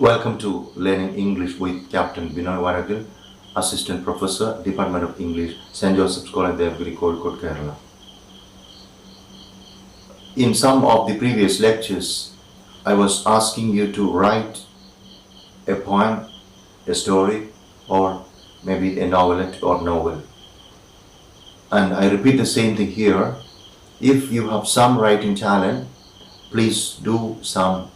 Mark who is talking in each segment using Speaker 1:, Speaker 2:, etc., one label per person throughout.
Speaker 1: Welcome to Learning English with Captain Binoy Varakil, Assistant Professor, Department of English, St. Joseph's College, Devgiri, Kozhikode, Kerala. In some of the previous lectures, I was asking you to write a poem, a story, or maybe a novelette or novel. And I repeat the same thing here. If you have some writing talent, please do some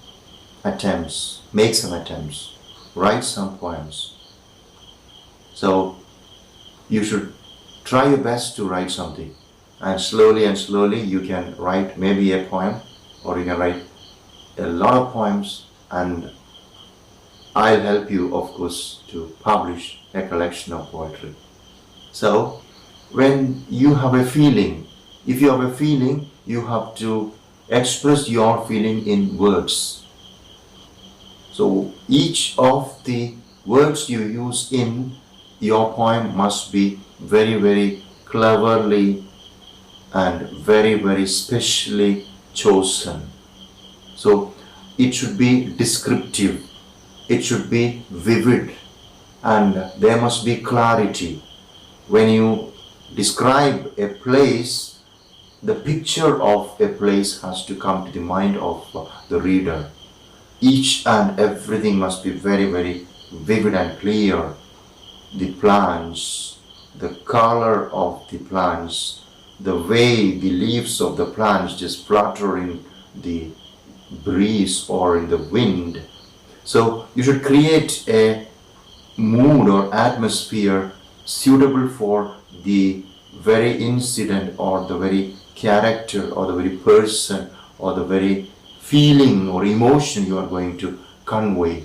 Speaker 1: attempts, make some attempts, write some poems. So you should try your best to write something, and slowly you can write maybe a poem, or you can write a lot of poems, and I'll help you, of course, to publish a collection of poetry. So when you have a feeling, if you have a feeling, you have to express your feeling in words. So each of the words you use in your poem must be very cleverly and very specially chosen. So it should be descriptive, it should be vivid, and there must be clarity. When you describe a place, the picture of a place has to come to the mind of the reader. Each and everything must be very vivid and clear. The plants, the color of the plants, the way the leaves of the plants just flutter in the breeze or in the wind. So you should create a mood or atmosphere suitable for the very incident or the very character or the very person or the very feeling or emotion you are going to convey.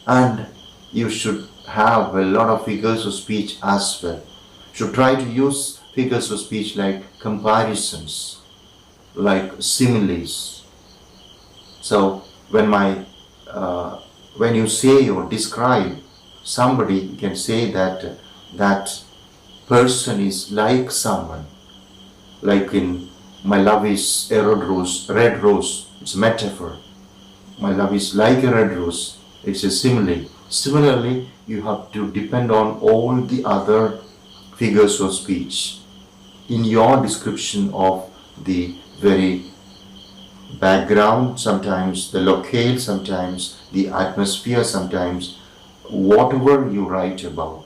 Speaker 1: And you should have a lot of figures of speech as well. You should try to use figures of speech like comparisons, like similes. So when you say or describe somebody, you can say that that person is like someone. Like in "My love is a red rose," it's a metaphor. My love is like a red rose, it's a simile. Similarly, you have to depend on all the other figures of speech in your description of the very background, sometimes the locale, sometimes the atmosphere, sometimes whatever you write about.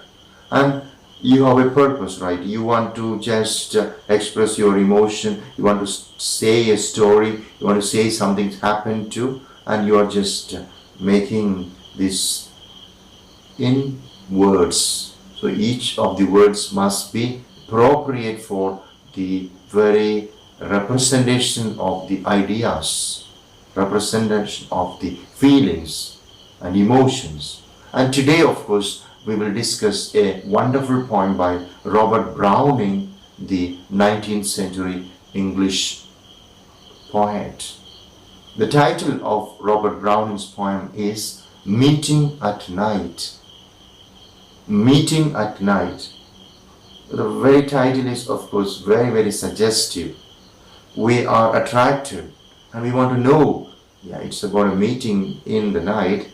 Speaker 1: And you have a purpose, right? You want to just express your emotion, you want to say a story, you want to say something happened to, and you are just making this in words. So each of the words must be appropriate for the very representation of the ideas, representation of the feelings and emotions. And today, of course, we will discuss a wonderful poem by Robert Browning, the 19th century English poet. The title of Robert Browning's poem is Meeting at Night. Meeting at Night. The very title is, of course, very suggestive. We are attracted and we want to know, it's about a meeting in the night.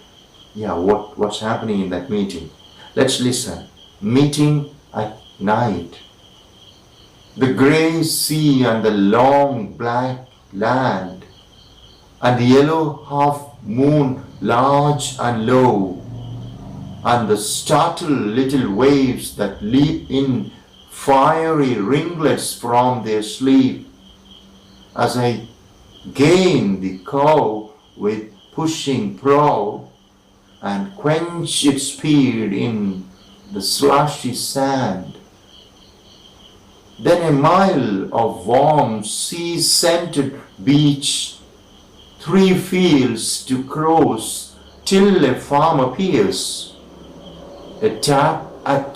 Speaker 1: What's happening in that meeting? Let's listen. Meeting at night. The grey sea and the long black land, and the yellow half moon large and low, and the startled little waves that leap in fiery ringlets from their sleep, as I gain the cove with pushing prow, and quench its speed in the slushy sand. Then a mile of warm sea-scented beach, 3 fields to cross till a farm appears. A tap at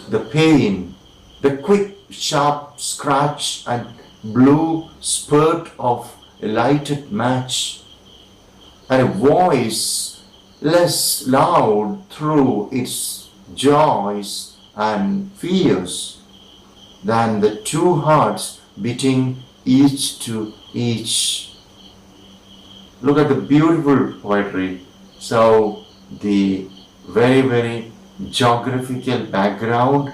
Speaker 1: the pane, the quick sharp scratch and blue spurt of a lighted match, and a voice less loud through its joys and fears than the 2 hearts beating each to each. Look at the beautiful poetry. So the very, very geographical background.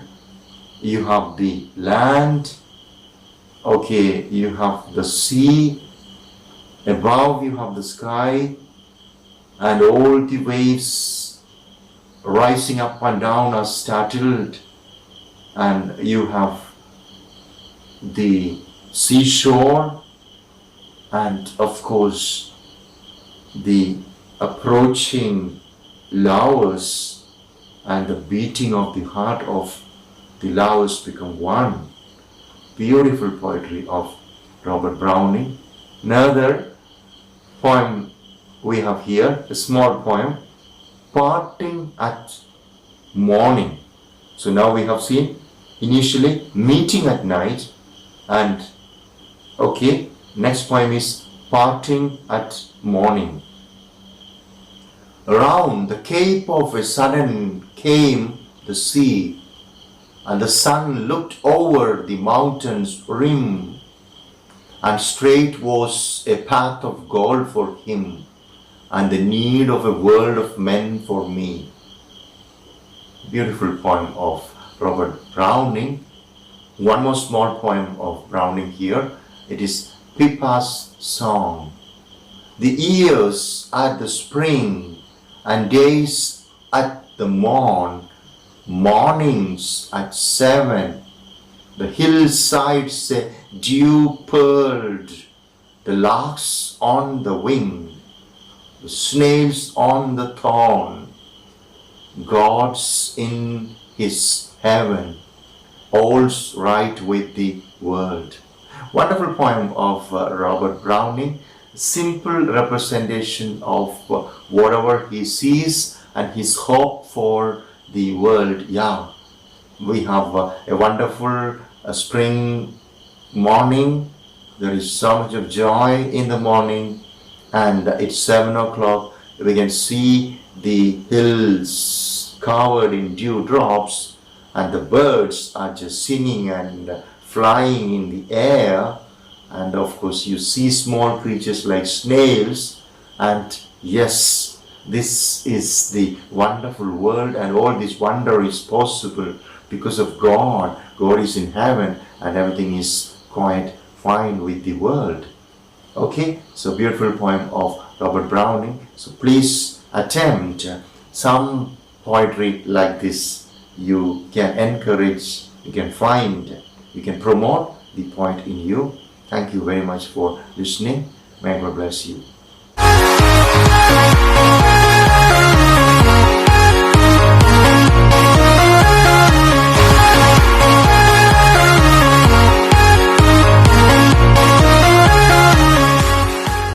Speaker 1: You have the land, okay, you have the sea, above you have the sky, and all the waves rising up and down are startled, and you have the seashore, and of course the approaching lovers and the beating of the heart of the lovers become one. Beautiful poetry of Robert Browning. Another poem we have here, a small poem, Parting at Morning. So now we have seen initially meeting at night, and okay, next poem is Parting at Morning. Around the cape of a sudden came the sea, and the sun looked over the mountain's rim, and straight was a path of gold for him, and the need of a world of men for me. Beautiful poem of Robert Browning. One more small poem of Browning here. It is Pippa's Song. The years at the spring and days at the morn, mornings at 7, the hillsides dew pearled, the larks on the wing, the snails on the thorn, God's in his heaven, all's right with the world. Wonderful poem of Robert Browning. Simple representation of whatever he sees and his hope for the world. Yeah, we have a wonderful spring morning. There is so much of joy in the morning, and it's 7 o'clock. We can see the hills covered in dewdrops, and the birds are just singing and flying in the air. And of course you see small creatures like snails, and yes, this is the wonderful world, and all this wonder is possible because of God. God is in heaven, and everything is quite fine with the world. Okay, so beautiful poem of Robert Browning. So please attempt some poetry like this. You can encourage, you can find, you can promote the poet in you. Thank you very much for listening. May God bless you.